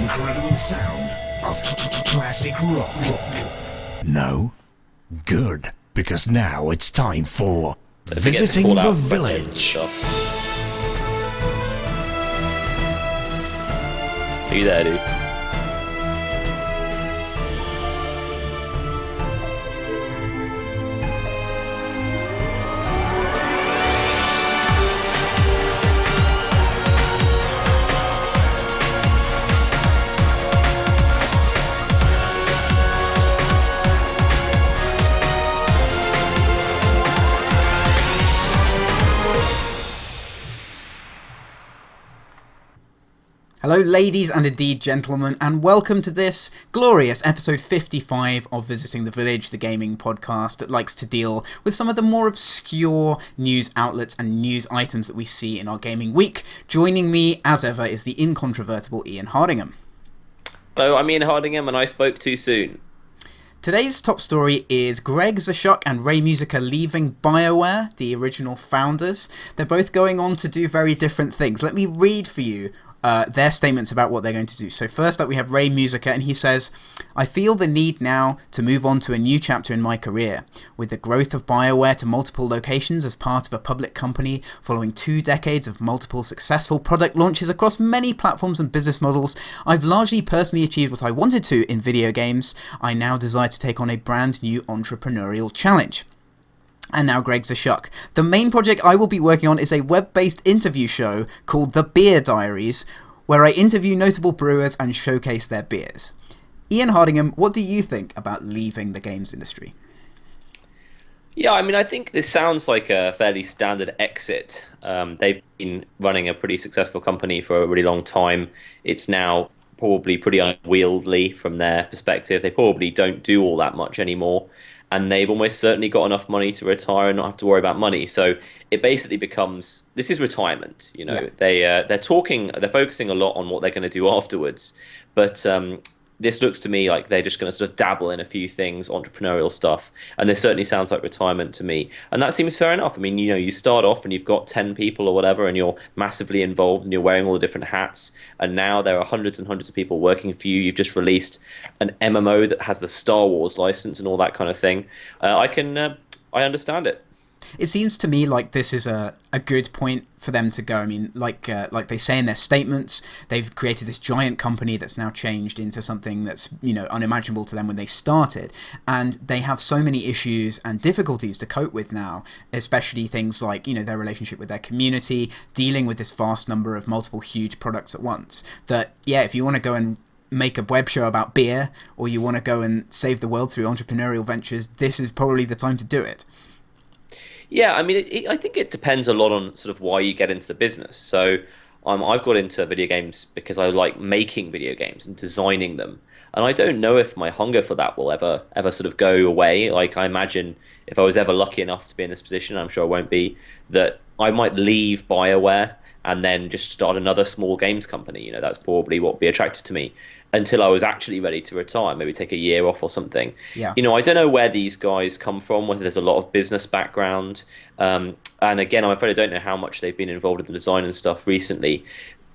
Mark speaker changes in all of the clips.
Speaker 1: incredible sound of classic rock. No? Good, because now it's time for Visiting the Village.
Speaker 2: Are you there, dude?
Speaker 3: Hello ladies and indeed gentlemen, and welcome to this glorious episode 55 of Visiting the Village, the gaming podcast that likes to deal with some of the more obscure news outlets and news items that we see in our gaming week. Joining me, as ever, is the incontrovertible Ian Hardingham.
Speaker 2: Hello, I'm Ian Hardingham and I spoke too soon.
Speaker 3: Today's top story is Greg Zashuk and Ray Musica leaving BioWare, the original founders. They're both going on to do very different things. Let me read for you their statements about what they're going to do. So first up we have Ray Musica, and he says, "I feel the need now to move on to a new chapter in my career. With the growth of BioWare to multiple locations as part of a public company, following 2 decades of multiple successful product launches across many platforms and business models, I've largely personally achieved what I wanted to in video games. I now desire to take on a brand new entrepreneurial challenge." And now Greg Zashuk. "The main project I will be working on is a web-based interview show called The Beer Diaries, where I interview notable brewers and showcase their beers." Ian Hardingham, what do you think about leaving the games industry?
Speaker 2: Yeah, I mean, I think this sounds like a fairly standard exit. They've been running a pretty successful company for a really long time. It's now probably pretty unwieldy from their perspective. They probably don't do all that much anymore. And they've almost certainly got enough money to retire and not have to worry about money. So it basically becomes, this is retirement. You know, yeah. They're focusing a lot on what they're going to do afterwards. But this looks to me like they're just going to sort of dabble in a few things, entrepreneurial stuff. And this certainly sounds like retirement to me. And that seems fair enough. I mean, you know, you start off and you've got 10 people or whatever, and you're massively involved and you're wearing all the different hats. And now there are hundreds and hundreds of people working for you. You've just released an MMO that has the Star Wars license and all that kind of thing. I understand it.
Speaker 3: It seems to me like this is a good point for them to go. I mean, like they say in their statements, they've created this giant company that's now changed into something that's, you know, unimaginable to them when they started. And they have so many issues and difficulties to cope with now, especially things like, you know, their relationship with their community, dealing with this vast number of multiple huge products at once. That, yeah, if you want to go and make a web show about beer, or you want to go and save the world through entrepreneurial ventures, this is probably the time to do it.
Speaker 2: Yeah, I mean, I think it depends a lot on sort of why you get into the business. So I've got into video games because I like making video games and designing them. And I don't know if my hunger for that will ever sort of go away. Like, I imagine if I was ever lucky enough to be in this position, I'm sure I won't be, that I might leave BioWare and then just start another small games company. You know, that's probably what would be attractive to me, until I was actually ready to retire, maybe take a year off or something.
Speaker 3: Yeah.
Speaker 2: You know, I don't know where these guys come from, whether there's a lot of business background. And again, I'm afraid I don't know how much they've been involved in the design and stuff recently.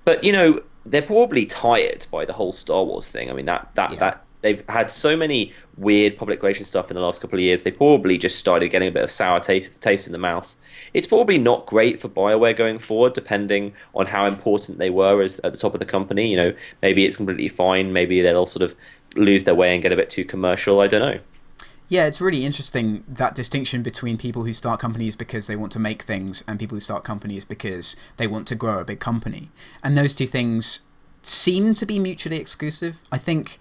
Speaker 2: But, you know, they're probably tired by the whole Star Wars thing. I mean, that they've had so many weird public relations stuff in the last couple of years. They probably just started getting a bit of sour taste in the mouth. It's probably not great for BioWare going forward, depending on how important they were as at the top of the company. You know, maybe it's completely fine. Maybe they'll sort of lose their way and get a bit too commercial. I don't know.
Speaker 3: Yeah, it's really interesting, that distinction between people who start companies because they want to make things and people who start companies because they want to grow a big company. And those two things seem to be mutually exclusive. I think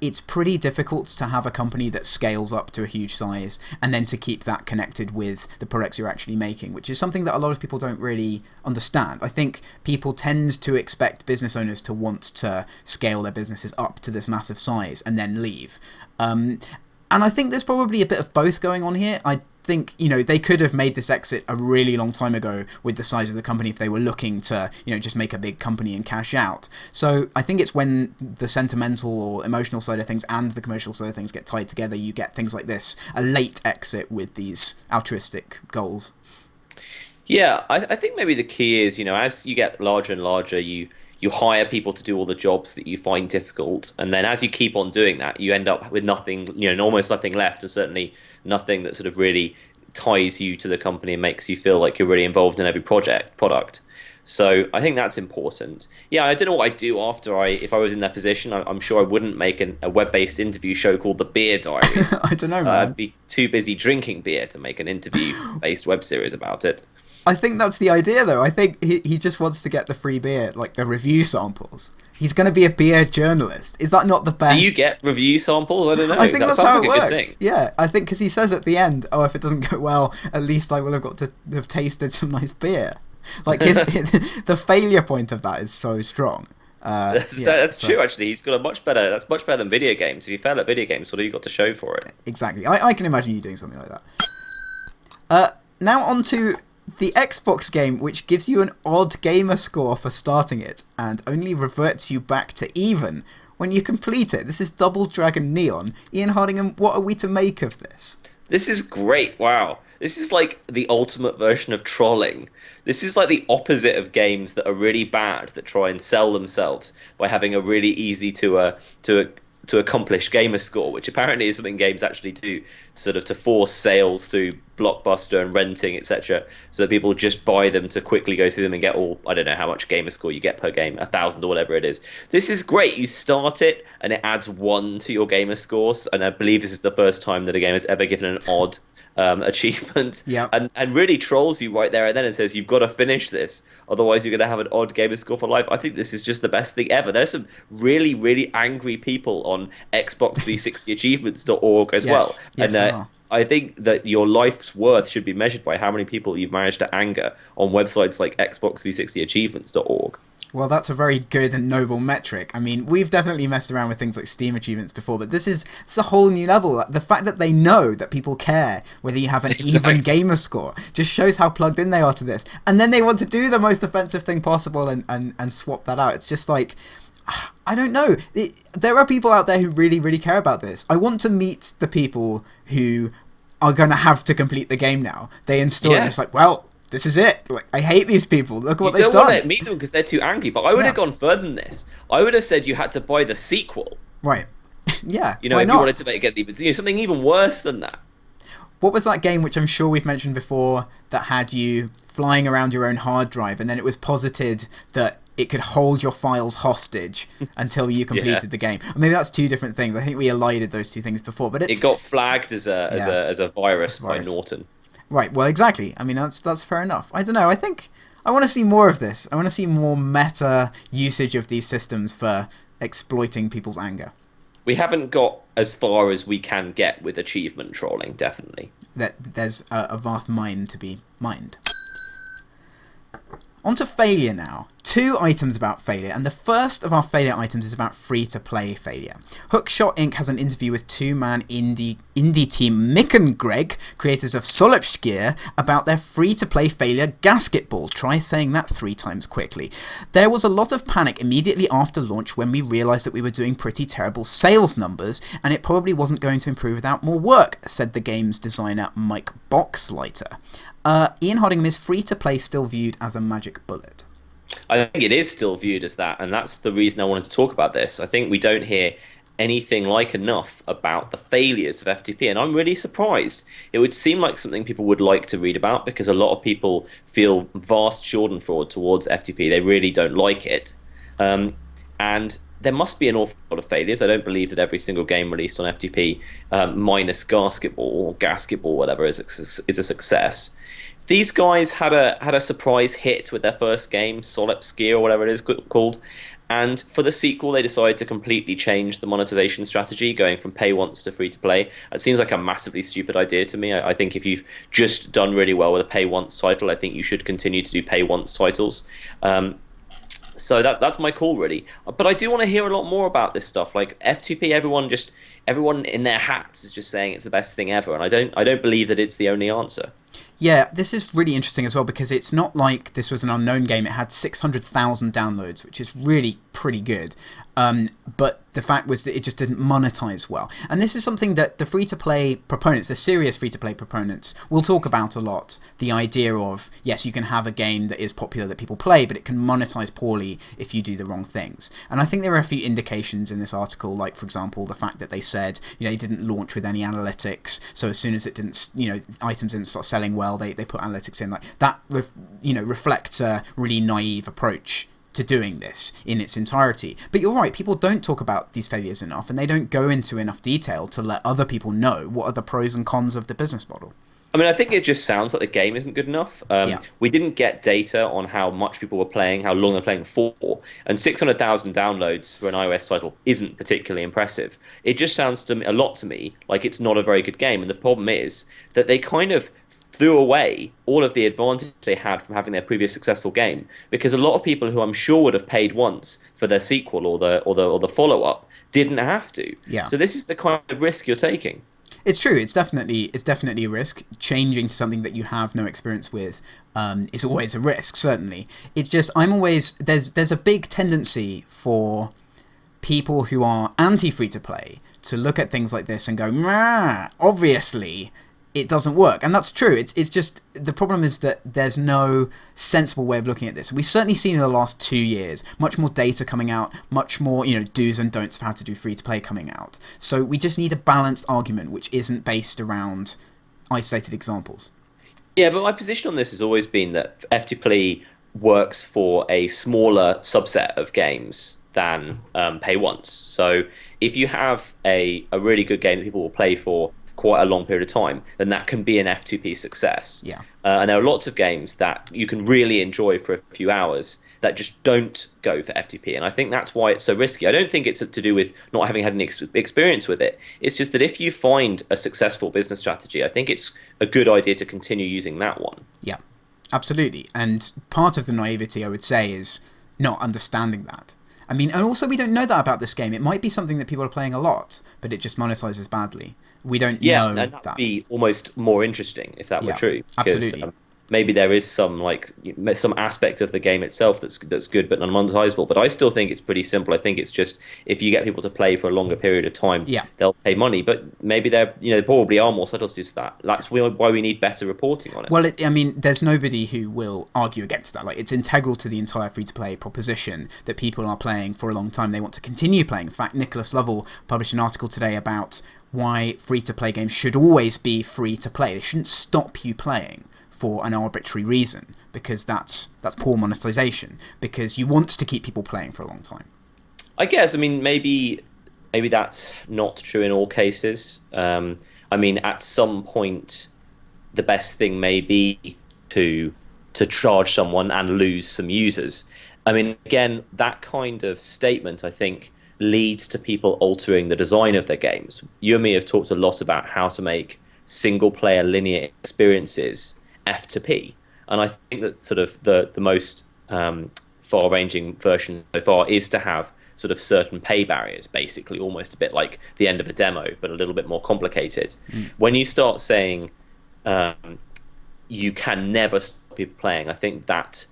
Speaker 3: it's pretty difficult to have a company that scales up to a huge size and then to keep that connected with the products you're actually making, which is something that a lot of people don't really understand. I think people tend to expect business owners to want to scale their businesses up to this massive size and then leave. And I think there's probably a bit of both going on here. I think, you know, they could have made this exit a really long time ago with the size of the company if they were looking to, you know, just make a big company and cash out. So I think it's when the sentimental or emotional side of things and the commercial side of things get tied together, you get things like this, a late exit with these altruistic goals.
Speaker 2: Yeah, I think maybe the key is, you know, as you get larger and larger, you you hire people to do all the jobs that you find difficult, and then as you keep on doing that, you end up with nothing, almost nothing left, and certainly nothing that sort of really ties you to the company and makes you feel like you're really involved in every product. So I think that's important. Yeah, I don't know what I'd do if I was in that position. I'm sure I wouldn't make a web-based interview show called The Beer Diaries.
Speaker 3: I don't know, man.
Speaker 2: I'd be too busy drinking beer to make an interview-based web series about it.
Speaker 3: I think that's the idea, though. I think he just wants to get the free beer, like the review samples. He's going to be a beer journalist. Is that not the best?
Speaker 2: Do you get review samples? I don't know.
Speaker 3: I think that's how it works.
Speaker 2: Thing.
Speaker 3: Yeah, I think because he says at the end, "Oh, if it doesn't go well, at least I will have got to have tasted some nice beer." Like the failure point of that is so strong.
Speaker 2: That's true. Actually, he's got that's much better than video games. If you fail at video games, what have you got to show for it?
Speaker 3: Exactly. I can imagine you doing something like that. Now on to the Xbox game, which gives you an odd gamer score for starting it, and only reverts you back to even when you complete it. This is Double Dragon Neon. Ian Hardingham, what are we to make of this?
Speaker 2: This is great. Wow. This is like the ultimate version of trolling. This is like the opposite of games that are really bad that try and sell themselves by having a really easy to accomplish gamer score, which apparently is something games actually do, sort of to force sales through Blockbuster and renting, etc., so that people just buy them to quickly go through them and get all, I don't know how much gamer score you get per game, 1,000 or whatever it is. This is great. You start it and it adds 1 to your gamer scores, and I believe this is the first time that a game has ever given an odd achievement, and really trolls you right there and then and says you've got to finish this, otherwise you're going to have an odd gamer score for life. I think this is just the best thing ever. There's some really, really angry people on Xbox360achievements.org as well, and I think that your life's worth should be measured by how many people you've managed to anger on websites like Xbox360achievements.org.
Speaker 3: Well, that's a very good and noble metric. I mean, we've definitely messed around with things like Steam achievements before, but it's a whole new level. The fact that they know that people care whether you have an even gamer score just shows how plugged in they are to this. And then they want to do the most offensive thing possible and swap that out. It's just like, I don't know. There are people out there who really, really care about this. I want to meet the people who are going to have to complete the game now. They install it and it's like, well, this is it. Like, I hate these people. Look what they've done. You don't want to
Speaker 2: meet them because they're too angry. But I would have gone further than this. I would have said you had to buy the sequel.
Speaker 3: Right. Yeah.
Speaker 2: If you wanted to get something even worse than that.
Speaker 3: What was that game which I'm sure we've mentioned before that had you flying around your own hard drive, and then it was posited that it could hold your files hostage until you completed the game? Maybe that's two different things. I think we elided those two things before, but it
Speaker 2: got flagged as a virus by Norton.
Speaker 3: Right, well, exactly. I mean, that's fair enough. I don't know. I think I want to see more of this. I want to see more meta usage of these systems for exploiting people's anger.
Speaker 2: We haven't got as far as we can get with achievement trolling, definitely.
Speaker 3: There's a vast mine to be mined. On to failure now. 2 items about failure, and the first of our failure items is about free-to-play failure. Hookshot Inc. has an interview with 2-man indie team Mick and Greg, creators of Solipskir, about their free-to-play failure Gasketball. Try saying that 3 times quickly. There was a lot of panic immediately after launch when we realised that we were doing pretty terrible sales numbers, and it probably wasn't going to improve without more work, said the game's designer Mike Boxleiter. Ian Hardingham, is free-to-play still viewed as a magic bullet?
Speaker 2: I think it is still viewed as that, and that's the reason I wanted to talk about this. I think we don't hear anything like enough about the failures of FTP, and I'm really surprised. It would seem like something people would like to read about, because a lot of people feel vast schadenfreude towards FTP. They really don't like it. And there must be an awful lot of failures. I don't believe that every single game released on FTP, minus Gasketball or Gasketball, whatever, is a success. These guys had a surprise hit with their first game, Solipskir or whatever it is called, and for the sequel they decided to completely change the monetization strategy, going from pay once to free to play. It seems like a massively stupid idea to me. I think if you've just done really well with a pay once title, I think you should continue to do pay once titles. So that's my call, really. But I do want to hear a lot more about this stuff. Like FTP, everyone in their hats is just saying it's the best thing ever, and I don't believe that it's the only answer.
Speaker 3: Yeah, this is really interesting as well, because it's not like this was an unknown game. It had 600,000 downloads, which is really pretty good. But the fact was that it just didn't monetize well. And this is something that the free-to-play proponents, the serious free-to-play proponents, will talk about a lot. The idea of, yes, you can have a game that is popular that people play, but it can monetize poorly if you do the wrong things. And I think there are a few indications in this article, like, for example, the fact that they said, they didn't launch with any analytics, so as soon as it didn't, items didn't start selling well, they put analytics in. Like that, reflects a really naive approach to doing this in its entirety. But you're right, people don't talk about these failures enough, and they don't go into enough detail to let other people know what are the pros and cons of the business model.
Speaker 2: I mean, I think it just sounds like the game isn't good enough. We didn't get data on how much people were playing, how long they're playing for, and 600,000 downloads for an iOS title isn't particularly impressive. It just sounds a lot to me like it's not a very good game, and the problem is that they kind of threw away all of the advantage they had from having their previous successful game, because a lot of people who I'm sure would have paid once for their sequel or the follow-up didn't have to.
Speaker 3: Yeah.
Speaker 2: So this is the kind of risk you're taking.
Speaker 3: It's true. It's definitely a risk. Changing to something that you have no experience with is always a risk. Certainly, it's just there's a big tendency for people who are anti free to play to look at things like this and go, obviously it doesn't work. And that's true. It's just, the problem is that there's no sensible way of looking at this. We've certainly seen in the last 2 years much more data coming out, much more do's and don'ts of how to do free to play coming out. So we just need a balanced argument which isn't based around isolated examples.
Speaker 2: Yeah, but my position on this has always been that FTP works for a smaller subset of games than pay once. So if you have a really good game that people will play for quite a long period of time, then that can be an F2P success.
Speaker 3: Yeah.
Speaker 2: And there are lots of games that you can really enjoy for a few hours that just don't go for FTP, and I think that's why it's so risky. I don't think it's to do with not having had any experience with it. It's just that if you find a successful business strategy, I think it's a good idea to continue using that one.
Speaker 3: Yeah, absolutely. And part of the naivety, I would say, is not understanding that. I mean, and also we don't know that about this game. It might be something that people are playing a lot, but it just monetizes badly. We don't know
Speaker 2: and that would be almost more interesting if that were true.
Speaker 3: Absolutely.
Speaker 2: Maybe there is some aspect of the game itself that's good but non-monetizable. But I still think it's pretty simple. I think it's just if you get people to play for a longer period of time, they'll pay money. But maybe there probably are more subtleties to that. That's why we need better reporting on it.
Speaker 3: Well, there's nobody who will argue against that. Like, it's integral to the entire free-to-play proposition that people are playing for a long time. They want to continue playing. In fact, Nicholas Lovell published an article today about why free-to-play games should always be free-to-play. They shouldn't stop you playing for an arbitrary reason, because that's poor monetization, because you want to keep people playing for a long time.
Speaker 2: I guess, maybe that's not true in all cases. At some point, the best thing may be to charge someone and lose some users. Again, that kind of statement, I think, leads to people altering the design of their games. You and me have talked a lot about how to make single-player linear experiences F2P, and I think that sort of the most far-ranging version so far is to have sort of certain pay barriers, basically almost a bit like the end of a demo, but a little bit more complicated. When you start saying you can never stop people playing, I think that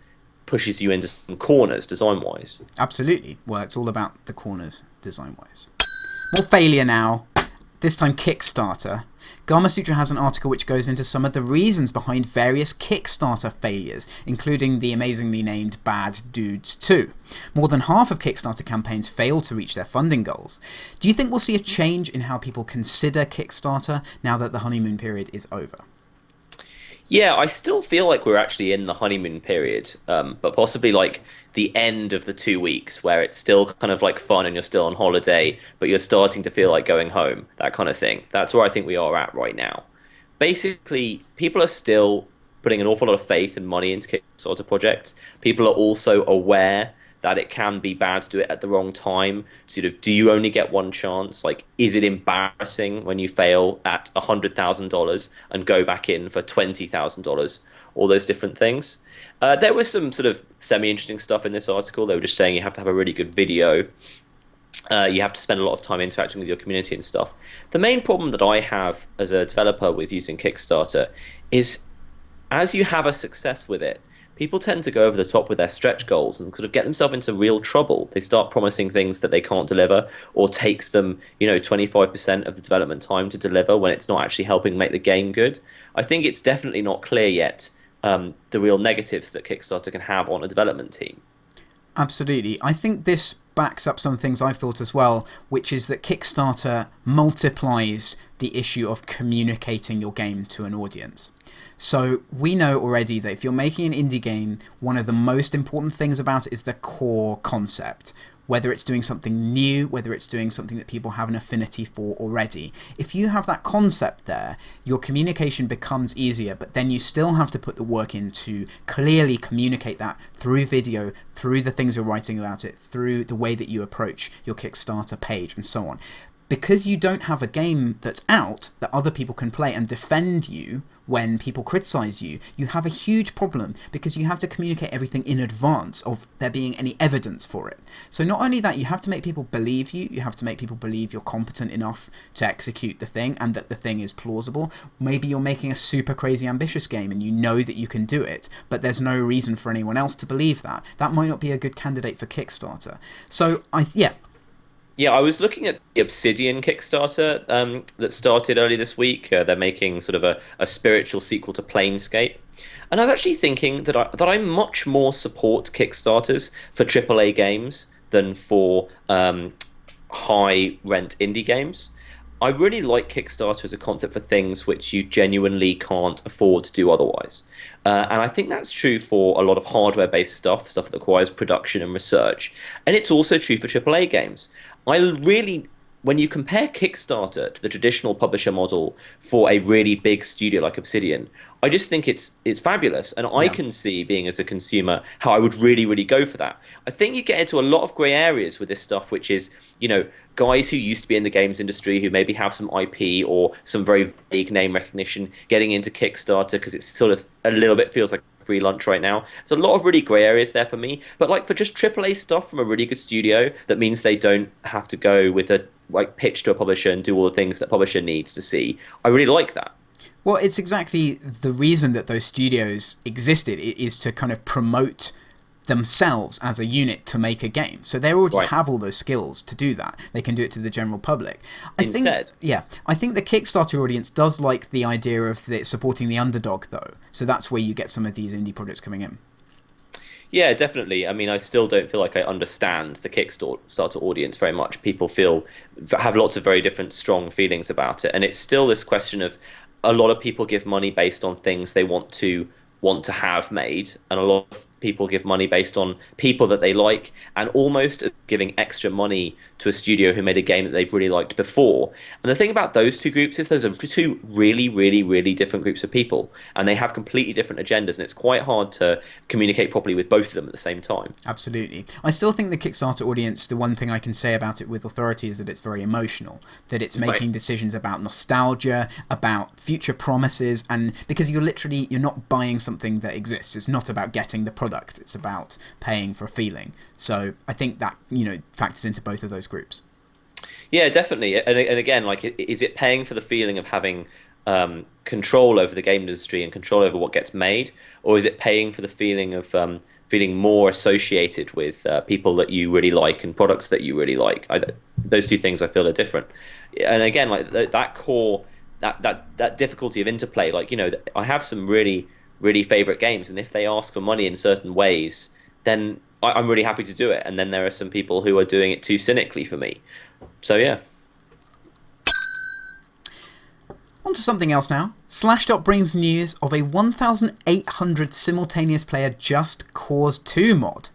Speaker 2: pushes you into some corners design-wise.
Speaker 3: Absolutely. Well, it's all about the corners design-wise. More failure now. This time Kickstarter. Gamasutra has an article which goes into some of the reasons behind various Kickstarter failures, including the amazingly named Bad Dudes 2. More than half of Kickstarter campaigns fail to reach their funding goals. Do you think we'll see a change in how people consider Kickstarter now that the honeymoon period is over?
Speaker 2: Yeah, I still feel like we're actually in the honeymoon period, but possibly like the end of the 2 weeks where it's still kind of like fun and you're still on holiday, but you're starting to feel like going home, that kind of thing. That's where I think we are at right now. Basically, people are still putting an awful lot of faith and money into Kickstarter projects. People are also aware that it can be bad to do it at the wrong time. Sort of, do you only get one chance? Like, is it embarrassing when you fail at $100,000 and go back in for $20,000? All those different things. There was some sort of semi-interesting stuff in this article. They were just saying you have to have a really good video. You have to spend a lot of time interacting with your community and stuff. The main problem that I have as a developer with using Kickstarter is, as you have a success with it, people tend to go over the top with their stretch goals and sort of get themselves into real trouble. They start promising things that they can't deliver, or takes them, 25% of the development time to deliver when it's not actually helping make the game good. I think it's definitely not clear yet the real negatives that Kickstarter can have on a development team.
Speaker 3: Absolutely. I think this backs up some things I've thought as well, which is that Kickstarter multiplies the issue of communicating your game to an audience. So we know already that if you're making an indie game, one of the most important things about it is the core concept. Whether it's doing something new, whether it's doing something that people have an affinity for already. If you have that concept there, your communication becomes easier, but then you still have to put the work in to clearly communicate that through video, through the things you're writing about it, through the way that you approach your Kickstarter page and so on. Because you don't have a game that's out that other people can play and defend you when people criticize you, you have a huge problem because you have to communicate everything in advance of there being any evidence for it. So not only that, you have to make people believe you, you have to make people believe you're competent enough to execute the thing and that the thing is plausible. Maybe you're making a super crazy ambitious game and you know that you can do it, but there's no reason for anyone else to believe that. That might not be a good candidate for Kickstarter. So
Speaker 2: Yeah, I was looking at the Obsidian Kickstarter that started early this week. They're making sort of a spiritual sequel to Planescape. And I was actually thinking that I much more support Kickstarters for AAA games than for high-rent indie games. I really like Kickstarter as a concept for things which you genuinely can't afford to do otherwise. And I think that's true for a lot of hardware-based stuff that requires production and research. And it's also true for AAA games. When you compare Kickstarter to the traditional publisher model for a really big studio like Obsidian, I just think it's fabulous, and I can see, being as a consumer, how I would really, really go for that. I think you get into a lot of grey areas with this stuff, which is, guys who used to be in the games industry who maybe have some IP or some very vague name recognition getting into Kickstarter because it's sort of a little bit feels like free lunch right now. There's a lot of really grey areas there for me, but like for just AAA stuff from a really good studio, that means they don't have to go with a pitch to a publisher and do all the things that publisher needs to see. I really like that.
Speaker 3: Well, it's exactly the reason that those studios existed, is to kind of promote themselves as a unit to make a game. So they already have all those skills to do that. They can do it to the general public. I think the Kickstarter audience does like the idea of supporting the underdog, though. So that's where you get some of these indie projects coming in.
Speaker 2: Yeah, definitely. I mean, I still don't feel like I understand the Kickstarter audience very much. People have lots of very different strong feelings about it. And it's still this question of a lot of people give money based on things they want to have made, and a lot of people give money based on people that they like, and almost giving extra money to a studio who made a game that they've really liked before. And the thing about those two groups is those are two really, really, really different groups of people, and they have completely different agendas, and it's quite hard to communicate properly with both of them at the same time.
Speaker 3: Absolutely. I still think the Kickstarter audience, the one thing I can say about it with authority is that it's very emotional, that it's making decisions about nostalgia, about future promises, and because you're not buying something that exists. It's not about getting the product. It's about paying for a feeling. So I think that factors into both of those groups.
Speaker 2: Yeah, definitely. And again, is it paying for the feeling of having control over the game industry and control over what gets made, or is it paying for the feeling of feeling more associated with people that you really like and products that you really like? Those two things I feel are different. And again, that core, that difficulty of interplay. I have some really, really favorite games, and if they ask for money in certain ways, then I'm really happy to do it. And then there are some people who are doing it too cynically for me. So yeah.
Speaker 3: On to something else now. Slashdot brings news of a 1,800 simultaneous player Just Cause 2 mod.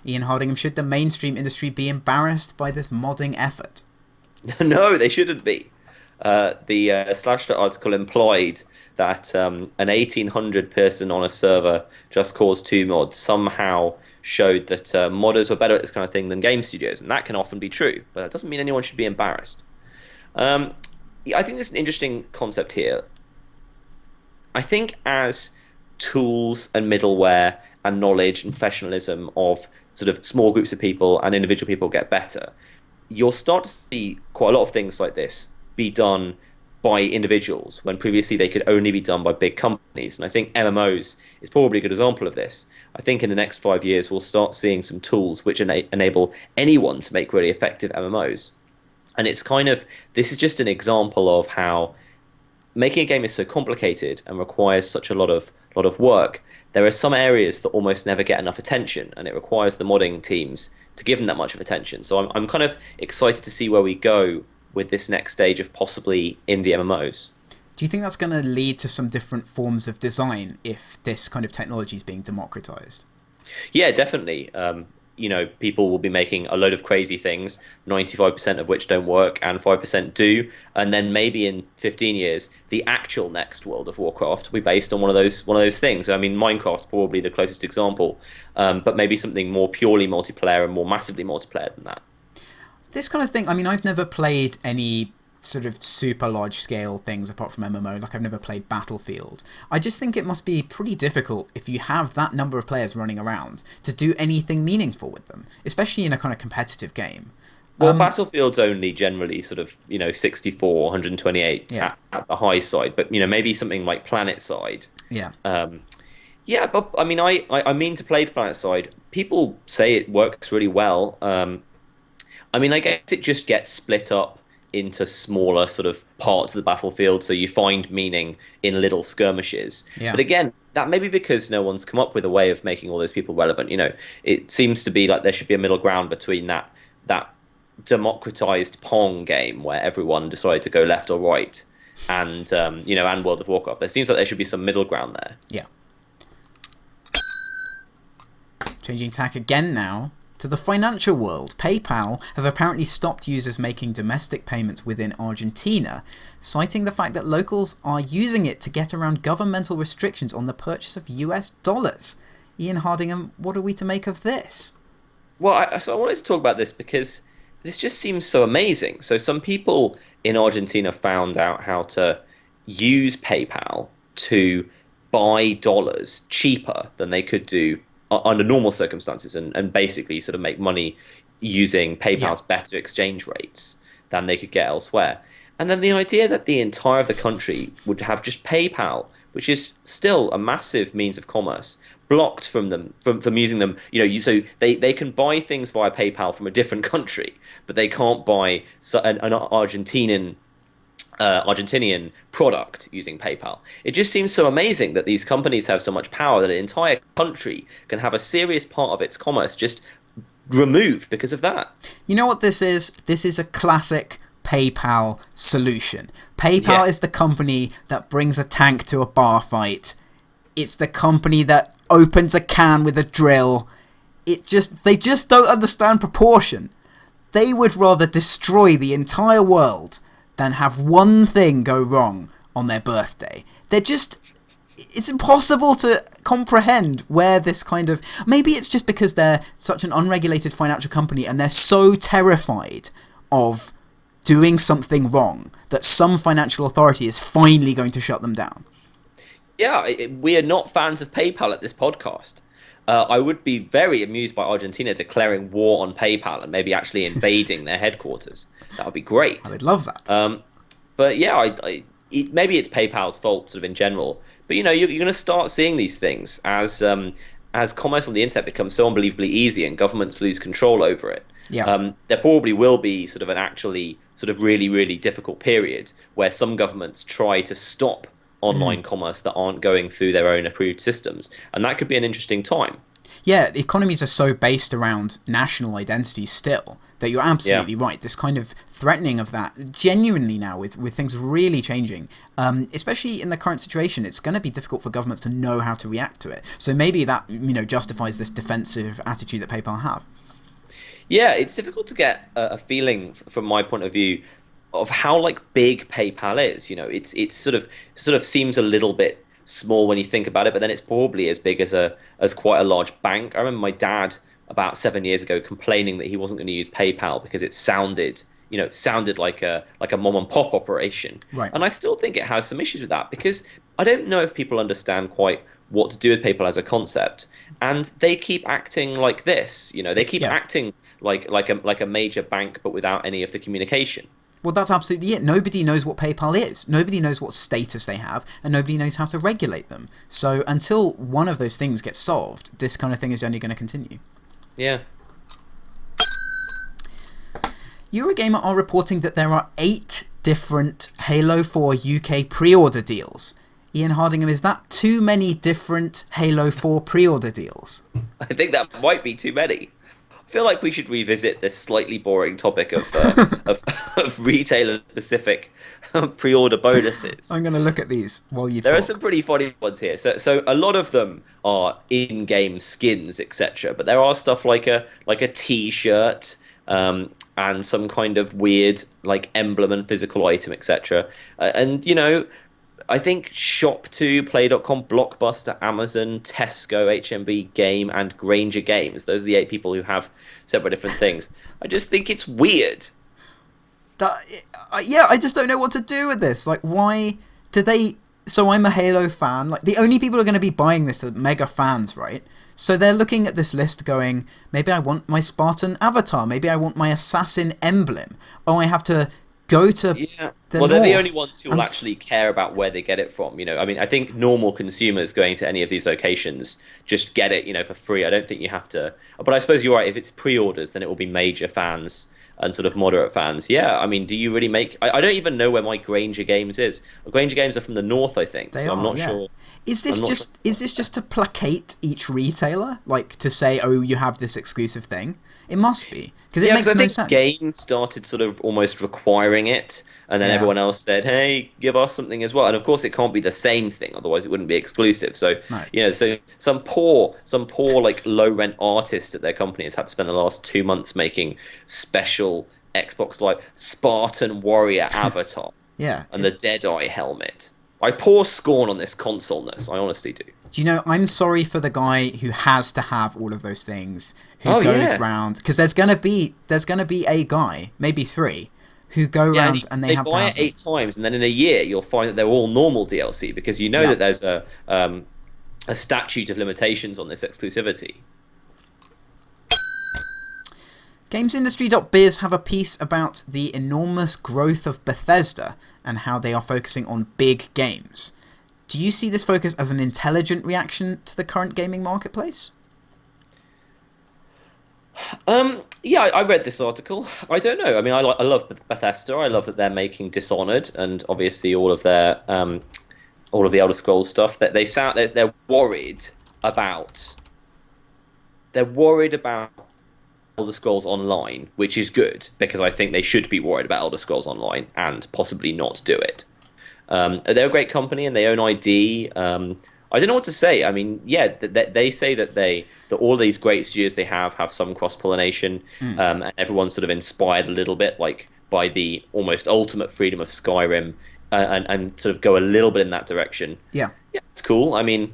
Speaker 3: Ian Hardingham, should the mainstream industry be embarrassed by this modding effort?
Speaker 2: No, they shouldn't be. The Slashdot article implied that an 1,800 person on a server Just Cause 2 mod somehow showed that modders were better at this kind of thing than game studios, and that can often be true, but that doesn't mean anyone should be embarrassed. I think there's an interesting concept here. I think as tools and middleware and knowledge and professionalism of sort of small groups of people and individual people get better, you'll start to see quite a lot of things like this be done by individuals when previously they could only be done by big companies. And I think MMOs is probably a good example of this. I think in the next 5 years, we'll start seeing some tools which enable anyone to make really effective MMOs. And it's kind of, this is just an example of how making a game is so complicated and requires such a lot of work. There are some areas that almost never get enough attention, and it requires the modding teams to give them that much of attention. So I'm kind of excited to see where we go with this next stage of possibly indie MMOs.
Speaker 3: Do you think that's going to lead to some different forms of design if this kind of technology is being democratized?
Speaker 2: Yeah, definitely. People will be making a load of crazy things, 95% of which don't work and 5% do. And then maybe in 15 years, the actual next World of Warcraft will be based on one of those things. I mean, Minecraft's probably the closest example, but maybe something more purely multiplayer and more massively multiplayer than that.
Speaker 3: This kind of thing, I mean, I've never played any sort of super large scale things apart from MMO. Like, I've never played Battlefield. I just think it must be pretty difficult if you have that number of players running around to do anything meaningful with them, especially in a kind of competitive game.
Speaker 2: Well, Battlefield's only generally sort of 64, 128
Speaker 3: Yeah.
Speaker 2: at the high side, but maybe something like PlanetSide.
Speaker 3: Yeah.
Speaker 2: Yeah, but I mean, I mean to play PlanetSide. People say it works really well. I mean, I guess it just gets split up into smaller sort of parts of the battlefield, so you find meaning in little skirmishes.
Speaker 3: Yeah.
Speaker 2: But again, that may be because no one's come up with a way of making all those people relevant. It seems to be like there should be a middle ground between that democratized Pong game where everyone decided to go left or right, and and World of Warcraft. There seems like there should be some middle ground there.
Speaker 3: Yeah. Changing tack again now to the financial world. PayPal have apparently stopped users making domestic payments within Argentina, citing the fact that locals are using it to get around governmental restrictions on the purchase of US dollars. Ian Hardingham, what are we to make of this?
Speaker 2: Well, so I wanted to talk about this because this just seems so amazing. So some people in Argentina found out how to use PayPal to buy dollars cheaper than they could do under normal circumstances, and basically sort of make money using PayPal's better exchange rates than they could get elsewhere. And then the idea that the entire of the country would have just PayPal, which is still a massive means of commerce, blocked from them from using them. So they can buy things via PayPal from a different country, but they can't buy an Argentinian product using PayPal. It just seems so amazing that these companies have so much power that an entire country can have a serious part of its commerce just removed because of that.
Speaker 3: You know what this is? This is a classic PayPal solution. PayPal is the company that brings a tank to a bar fight. It's the company that opens a can with a drill. They just don't understand proportion. They would rather destroy the entire world than have one thing go wrong on their birthday. It's impossible to comprehend where this kind of... Maybe it's just because they're such an unregulated financial company and they're so terrified of doing something wrong that some financial authority is finally going to shut them down.
Speaker 2: Yeah, we are not fans of PayPal at this podcast. I would be very amused by Argentina declaring war on PayPal and maybe actually invading their headquarters. That would be great.
Speaker 3: I would love that.
Speaker 2: But yeah, maybe it's PayPal's fault sort of in general. But you're going to start seeing these things as commerce on the internet becomes so unbelievably easy and governments lose control over it.
Speaker 3: Yeah.
Speaker 2: There probably will be sort of an actually sort of really, really difficult period where some governments try to stop online commerce that aren't going through their own approved systems. And that could be an interesting time.
Speaker 3: Yeah, economies are so based around national identity still that you're absolutely right. This kind of threatening of that genuinely now with things really changing, especially in the current situation, it's going to be difficult for governments to know how to react to it. So maybe that justifies this defensive attitude that PayPal have. Yeah,
Speaker 2: it's difficult to get a feeling from my point of view of how big PayPal is. It's sort of seems a little bit small when you think about it, but then it's probably as big as quite a large bank. I remember my dad about 7 years ago complaining that he wasn't going to use PayPal because it sounded like a mom and pop operation.
Speaker 3: Right.
Speaker 2: And I still think it has some issues with that because I don't know if people understand quite what to do with PayPal as a concept, and they keep acting like this. They keep acting like a major bank, but without any of the communication.
Speaker 3: Well, that's absolutely it. Nobody knows what PayPal is. Nobody knows what status they have, and nobody knows how to regulate them. So until one of those things gets solved, this kind of thing is only going to continue.
Speaker 2: Yeah.
Speaker 3: Eurogamer are reporting that there are 8 different Halo 4 UK pre-order deals. Ian Hardingham, is that too many different Halo 4 pre-order deals?
Speaker 2: I think that might be too many. I feel like we should revisit this slightly boring topic of of retailer-specific pre-order bonuses.
Speaker 3: I'm going to look at these while you talk.
Speaker 2: There are some pretty funny ones here. So a lot of them are in-game skins, etc. But there are stuff like a T-shirt and some kind of weird like emblem and physical item, etc. And you know, I think Shop2, Play.com, Blockbuster, Amazon, Tesco, HMV Game, and Granger Games. Those are the 8 people who have separate different things. I just think it's weird.
Speaker 3: Yeah, I just don't know what to do with this. Like, why do they... So I'm a Halo fan. Like, the only people who are going to be buying this are mega fans, right? So they're looking at this list going, maybe I want my Spartan avatar. Maybe I want my assassin emblem. Oh, I have to go to
Speaker 2: they're the only ones who will actually care about where they get it from. You know, I mean, I think normal consumers going to any of these locations just get it, you know, for free. I don't think you have to. But I suppose you're right. If it's pre-orders, then it will be major fans and sort of moderate fans. Yeah, I mean, do you really make... I don't even know where my Granger Games is. Granger Games are from the north, I think. I'm not sure.
Speaker 3: Is this just to placate each retailer? Like, to say, oh, you have this exclusive thing? It must be. Because it makes no sense.
Speaker 2: Games started sort of almost requiring it, and then everyone else said, hey, give us something as well. And of course, it can't be the same thing, otherwise it wouldn't be exclusive. So, you know, so some poor like low-rent artist at their company has had to spend the last 2 months making special Xbox Live Spartan Warrior avatar. And the Deadeye helmet. I pour scorn on this consoleness. I honestly do.
Speaker 3: Do you know, I'm sorry for the guy who has to have all of those things, who goes round, because there's gonna be a guy, maybe 3, who go around and they have to have
Speaker 2: buy it 8 times, and then in a year you'll find that they're all normal DLC, because you know that there's a statute of limitations on this exclusivity.
Speaker 3: GamesIndustry.biz have a piece about the enormous growth of Bethesda and how they are focusing on big games. Do you see this focus as an intelligent reaction to the current gaming marketplace?
Speaker 2: Yeah, I read this article. I don't know. I mean, I love Bethesda. I love that they're making Dishonored and obviously all of their all of the Elder Scrolls stuff. That they're worried about. They're worried about Elder Scrolls Online, which is good because I think they should be worried about Elder Scrolls Online and possibly not do it. They're a great company and they own ID. I don't know what to say. I mean, yeah, they say that all these great studios they have some cross-pollination, and everyone's sort of inspired a little bit, like by the almost ultimate freedom of Skyrim, and sort of go a little bit in that direction. Yeah, it's cool. I mean,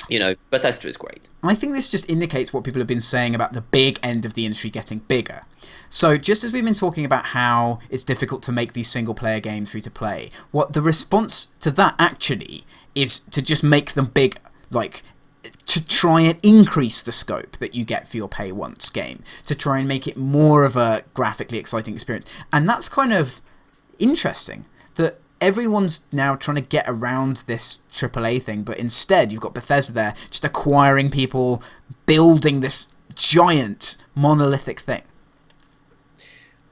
Speaker 2: you know, Bethesda is great.
Speaker 3: I think this just indicates what people have been saying about the big end of the industry getting bigger. So just as we've been talking about how it's difficult to make these single-player games free to play, what the response to that actually is to just make them big, like to try and increase the scope that you get for your pay once game, to try and make it more of a graphically exciting experience. And that's kind of interesting that everyone's now trying to get around this AAA thing, but instead you've got Bethesda there just acquiring people, building this giant monolithic thing.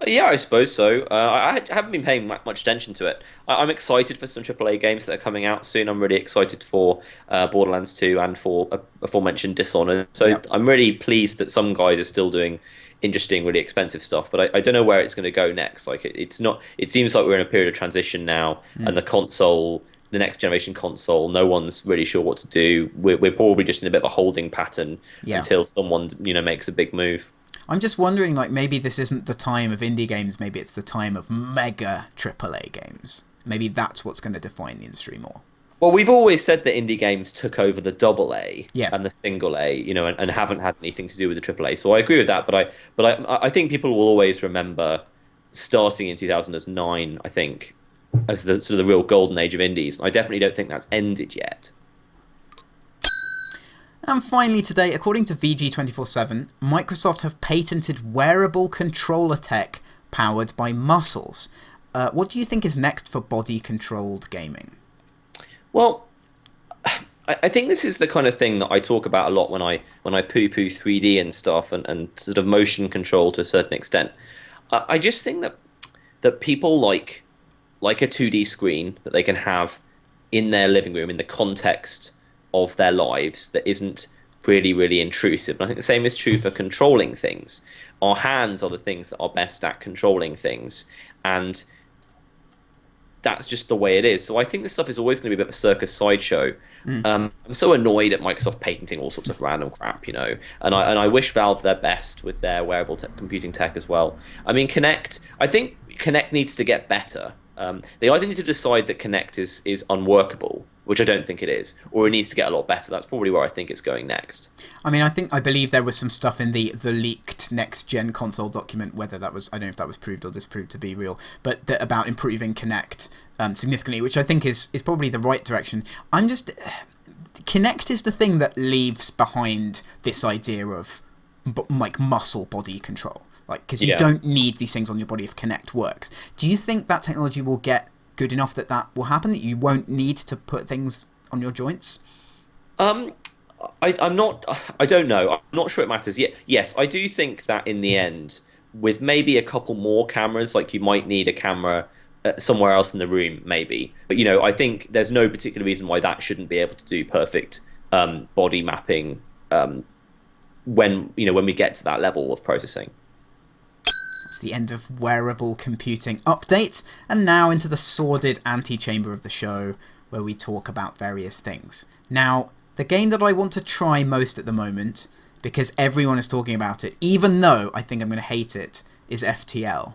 Speaker 2: Yeah, I suppose so. I haven't been paying much attention to it. I'm excited for some AAA games that are coming out soon. I'm really excited for Borderlands 2 and for aforementioned Dishonored. So I'm really pleased that some guys are still doing interesting, really expensive stuff. But I don't know where it's going to go next. Like it's not. It seems like we're in a period of transition now, and the next generation console, no one's really sure what to do. We're probably just in a bit of a holding pattern until someone makes a big move.
Speaker 3: I'm just wondering, like, maybe this isn't the time of indie games, maybe it's the time of mega AAA games. Maybe that's what's going to define the industry more.
Speaker 2: Well, we've always said that indie games took over the AA and the single A, and haven't had anything to do with the AAA. So I agree with that, but I think people will always remember starting in 2009, I think, as the sort of the real golden age of indies. I definitely don't think that's ended yet.
Speaker 3: And finally today, according to VG247, Microsoft have patented wearable controller tech powered by muscles. what do you think is next for body-controlled gaming?
Speaker 2: Well, I think this is the kind of thing that I talk about a lot when I poo-poo 3D and stuff and sort of motion control to a certain extent. I just think that people like a 2D screen that they can have in their living room in the context of their lives that isn't really, really intrusive. And I think the same is true for controlling things. Our hands are the things that are best at controlling things, and that's just the way it is. So I think this stuff is always going to be a bit of a circus sideshow. I'm so annoyed at Microsoft patenting all sorts of random crap, and I wish Valve their best with their wearable computing tech as well. I mean, Kinect. I think Kinect needs to get better. They either need to decide that Kinect is unworkable, which I don't think it is, or it needs to get a lot better. That's probably where I think it's going next.
Speaker 3: I mean, I believe there was some stuff in the leaked next-gen console document, whether that was, I don't know if that was proved or disproved to be real, but about improving Kinect significantly, which I think is probably the right direction. Kinect is the thing that leaves behind this idea of like muscle body control. Like, because you don't need these things on your body if Kinect works. Do you think that technology will get good enough that will happen, that you won't need to put things on your joints?
Speaker 2: I'm not. I don't know. I'm not sure it matters. Yes, I do think that in the end, with maybe a couple more cameras, like you might need a camera somewhere else in the room, maybe. But I think there's no particular reason why that shouldn't be able to do perfect body mapping when we get to that level of processing.
Speaker 3: It's the end of wearable computing update, and now into the sordid antechamber of the show, where we talk about various things. Now, the game that I want to try most at the moment, because everyone is talking about it, even though I think I'm going to hate it, is FTL.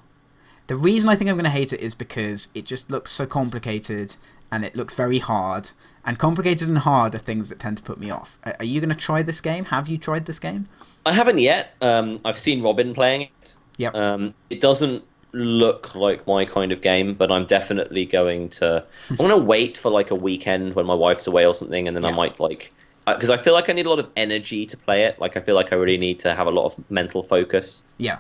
Speaker 3: The reason I think I'm going to hate it is because it just looks so complicated, and it looks very hard, and complicated and hard are things that tend to put me off. Are you going to try this game? Have you tried this game?
Speaker 2: I haven't yet. I've seen Robin playing it.
Speaker 3: Yep.
Speaker 2: It doesn't look like my kind of game, but I'm definitely going to... I'm going to wait for like a weekend when my wife's away or something, and then I might because I feel like I need a lot of energy to play it. Like, I feel like I really need to have a lot of mental focus.
Speaker 3: Yeah.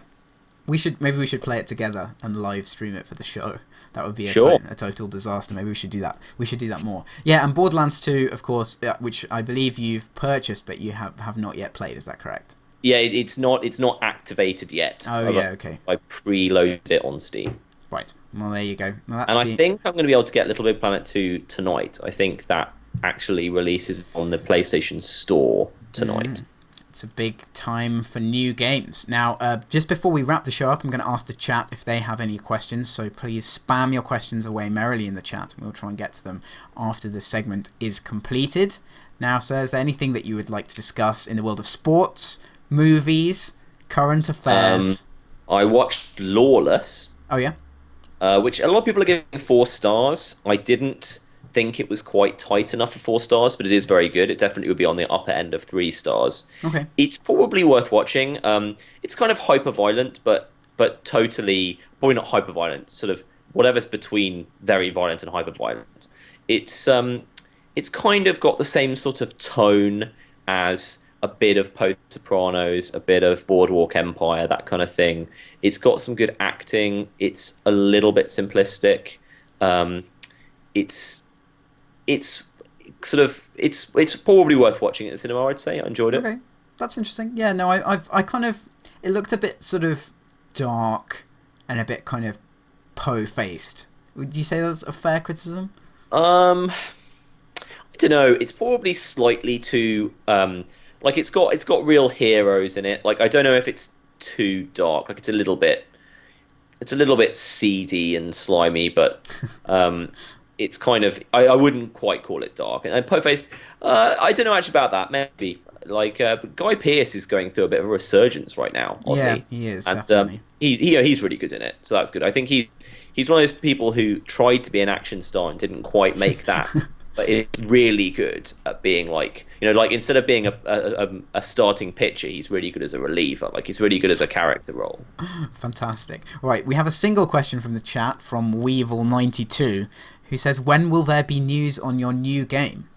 Speaker 3: Maybe we should play it together and live stream it for the show. That would be a total disaster. Maybe we should do that. We should do that more. Yeah, and Borderlands 2, of course, which I believe you've purchased, but you have not yet played. Is that correct?
Speaker 2: Yeah, it's not activated yet.
Speaker 3: Oh, yeah, okay.
Speaker 2: I preloaded it on Steam.
Speaker 3: Right. Well, there you go. Well,
Speaker 2: I think I'm going to be able to get Little Big Planet 2 tonight. I think that actually releases on the PlayStation Store tonight.
Speaker 3: It's a big time for new games. Now, just before we wrap the show up, I'm going to ask the chat if they have any questions, so please spam your questions away merrily in the chat, and we'll try and get to them after this segment is completed. Now, sir, is there anything that you would like to discuss in the world of sports, movies, current affairs?
Speaker 2: I watched Lawless.
Speaker 3: Oh, yeah?
Speaker 2: Which a lot of people are giving 4 stars. I didn't think it was quite tight enough for 4 stars, but it is very good. It definitely would be on the upper end of 3 stars.
Speaker 3: Okay.
Speaker 2: It's probably worth watching. It's kind of hyper-violent, but totally... Probably not hyper-violent. Sort of whatever's between very violent and hyper-violent. It's kind of got the same sort of tone as a bit of Post-Sopranos, a bit of Boardwalk Empire, that kind of thing. It's got some good acting. It's a little bit simplistic. It's probably worth watching at the cinema, I'd say. I enjoyed it.
Speaker 3: Okay, that's interesting. Yeah, no, I kind of... It looked a bit sort of dark and a bit kind of Poe-faced. Would you say that's a fair criticism?
Speaker 2: I don't know. It's probably slightly too... it's got real heroes in it. Like, I don't know if it's too dark. Like, it's a little bit seedy and slimy, but it's kind of... I wouldn't quite call it dark. And Poe-faced, I don't know actually about that. Maybe. Like, Guy Pearce is going through a bit of a resurgence right now.
Speaker 3: Yeah, he is,
Speaker 2: and,
Speaker 3: definitely.
Speaker 2: He's really good in it, so that's good. I think he's one of those people who tried to be an action star and didn't quite make that. But it's really good at being like instead of being a starting pitcher, he's really good as a reliever. Like, he's really good as a character role.
Speaker 3: Fantastic. Right, we have a single question from the chat from Weevil92, who says, when will there be news on your new game?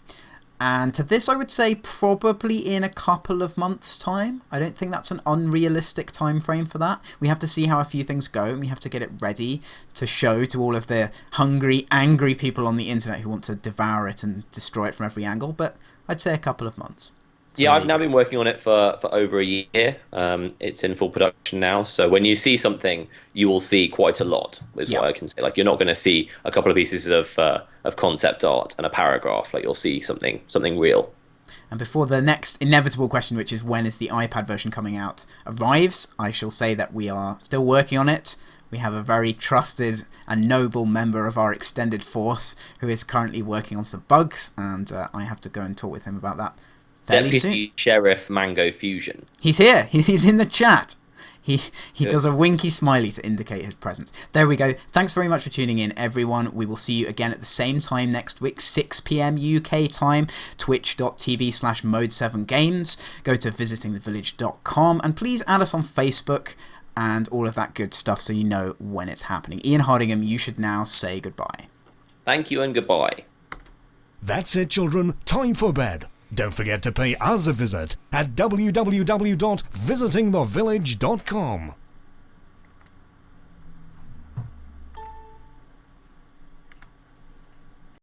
Speaker 3: And to this, I would say probably in a couple of months' time. I don't think that's an unrealistic time frame for that. We have to see how a few things go, and we have to get it ready to show to all of the hungry, angry people on the internet who want to devour it and destroy it from every angle. But I'd say a couple of months. So
Speaker 2: yeah, I've now been working on it for over a year. It's in full production now. So when you see something, you will see quite a lot, is what I can say. Like, you're not going to see a couple of pieces of concept art and a paragraph. Like, you'll see something real.
Speaker 3: And before the next inevitable question, which is when is the iPad version coming out, arrives, I shall say that we are still working on it. We have a very trusted and noble member of our extended force who is currently working on some bugs, and I have to go and talk with him about that fairly soon.
Speaker 2: Deputy Sheriff Mango Fusion.
Speaker 3: He's here. He's in the chat. He does a winky smiley to indicate his presence. There we go. Thanks very much for tuning in, everyone. We will see you again at the same time next week, 6 p.m. UK time, twitch.tv/mode7games. Go to visitingthevillage.com, and please add us on Facebook and all of that good stuff so you know when it's happening. Ian Hardingham, you should now say goodbye.
Speaker 2: Thank you and goodbye.
Speaker 1: That's it, children. Time for bed. Don't forget to pay us a visit at www.visitingthevillage.com.